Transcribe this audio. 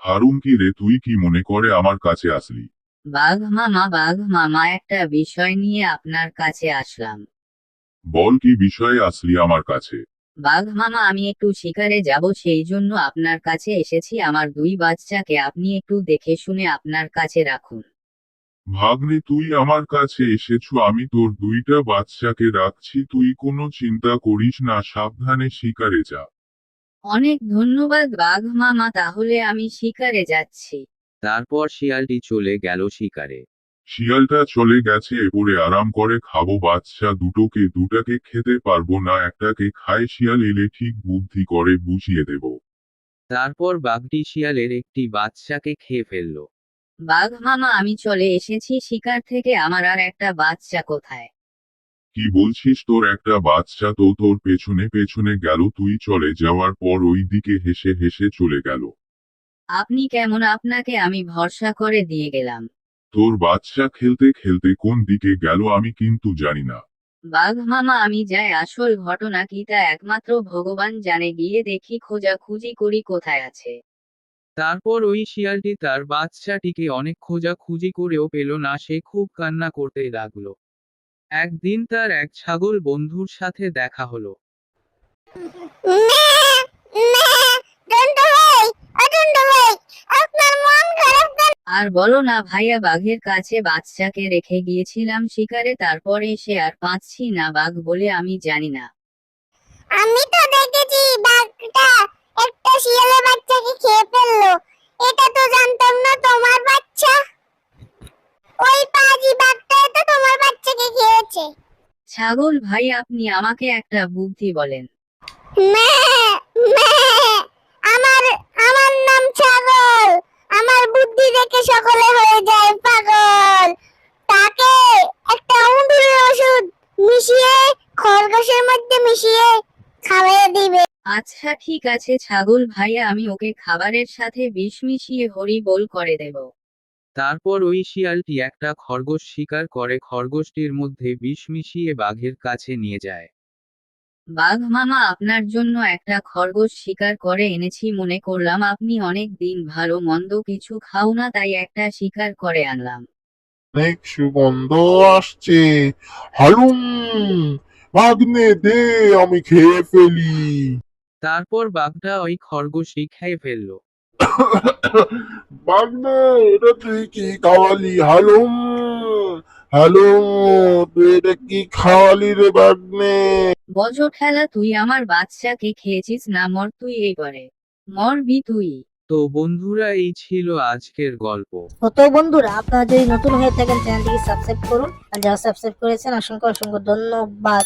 হারুন, কি রে, তুই কি মনে করে আমার কাছে আসলি? বাঘ মামা একটা বিষয় নিয়ে আপনার কাছে আসলাম। বল, কি বিষয়ে আসলি আমার কাছে? বাঘ মামা, আমি একটু শিকারে যাব, সেই জন্য আপনার কাছে এসেছি। আমার দুই বাচ্চাকে আপনি একটু দেখে শুনে আপনার কাছে রাখুন। ভাগ্নে, তুই আমার কাছে এসেছো, আমি তোর দুইটা বাচ্চাকে রাখছি, তুই কোনো চিন্তা করিস না, সাবধানে শিকারে যা। অনেক ধন্যবাদ বাঘ মামা, তাহলে আমি শিকারে যাচ্ছি। তারপর শিয়ালটি চলে গেল শিকারে। শিয়ালটা চলে গেছে, এরপরে আরাম করে খাবো বাচ্চা দুটাকে খেতে পারবো না, একটাকে খায়, শিয়াল এলে ঠিক বুদ্ধি করে বুঝিয়ে দেব। তারপর বাঘটি শিয়ালের একটি বাচ্চাকে খেয়ে ফেলল। বাঘ মামা, আমি চলে এসেছি শিকার থেকে, আমার আর একটা বাচ্চা কোথায়? কি বলছিস, তোর একটা বাচ্চা তো তোর পেছনে পেছনে গেল, তুই চলে যাওয়ার পর ওই দিকে হেসে হেসে চলে গেল। আপনি কেমন? আপনাকে আমি ভরসা করে দিয়ে গেলাম। তোর বাচ্চা খেলতে খেলতে কোন দিকে গেল আমি কিন্তু জানি না। বাঘ মামা, আমি যাই, আসল ঘটনা কি তা একমাত্র ভগবান জানে, গিয়ে দেখি, খোঁজাখুঁজি করি কোথায় আছে। তারপর ওই শিয়ালটি তার বাচ্চাটিকে অনেক খোঁজাখুঁজি করেও পেল না, সে খুব কান্না করতে লাগলো। একদিন তার এক ছাগল বন্ধুর সাথে দেখা হলো। আর বলো না ভাইয়া, বাঘের কাছে বাচ্চাকে রেখে গিয়েছিলাম শিকারে, তারপরে সে আর পাচ্ছি না, বাঘ বলে আমি জানি না। আমি তো দেখেছি বাঘটা একটা শিয়ালের বাচ্চাকে খেয়ে ফেললো। এটা তো জানতাম না তোমার বাচ্চা। ওই পাজি বাঘটাই তো তোমার বাচ্চাকে খেয়েছে। ছাগল ভাই, আপনি আমাকে একটা বুদ্ধি বলেন। ম্যাঁ, ম্যাঁ। আমার আমার নাম ছাগল। আমার বুদ্ধি দেখে সকলে হয়ে যায় পাগল। তাকে একটা উঁদুরের ওষুধ মিশিয়ে খরগোশের মধ্যে মিশিয়ে খাওয়াইয়ে দিবে। আচ্ছা ঠিক আছে ছাগল ভাইয়া, আমি ওকে খাবারের সাথে বিষ মিশিয়ে হরি বল করে দেব। তারপর ওই শিয়ালটি একটা খরগোশ শিকার করে, খরগোশটির মধ্যে বিষ মিশিয়ে বাঘের কাছে নিয়ে যায়। বাঘ মামা, আপনার জন্য একটা খরগোশ শিকার করে এনেছি, মনে করলাম আপনি অনেক দিন ভালো মন্দ কিছু খাও না, তাই একটা শিকার করে আনলাম। অনেক সুগন্ধ আসছে। হালুম, ভাগ্নে দে, আমি খেয়ে ফেলি। তারপর বাঘটা ওই খরগোশই খেয়ে ফেলল। ভাগ্নে, এটা তুই কি খাওয়ালি? হালুম, হালুম, তুই এটা কি খাওয়ালি রে ভাগ্নে? বজ্র ঠেলা, তুই আমার বাচ্চাকে খেয়েছিস না, মর তুই, এইবারে মরবি তুই। তো বন্ধুরা, এই ছিল আজকের গল্প। তো বন্ধুরা, আপনারা যদি নতুন হয়ে থাকেন চ্যানেলটিকে সাবস্ক্রাইব করুন, আর যারা সাবস্ক্রাইব করেছেন অসংখ্য অসংখ্য ধন্যবাদ।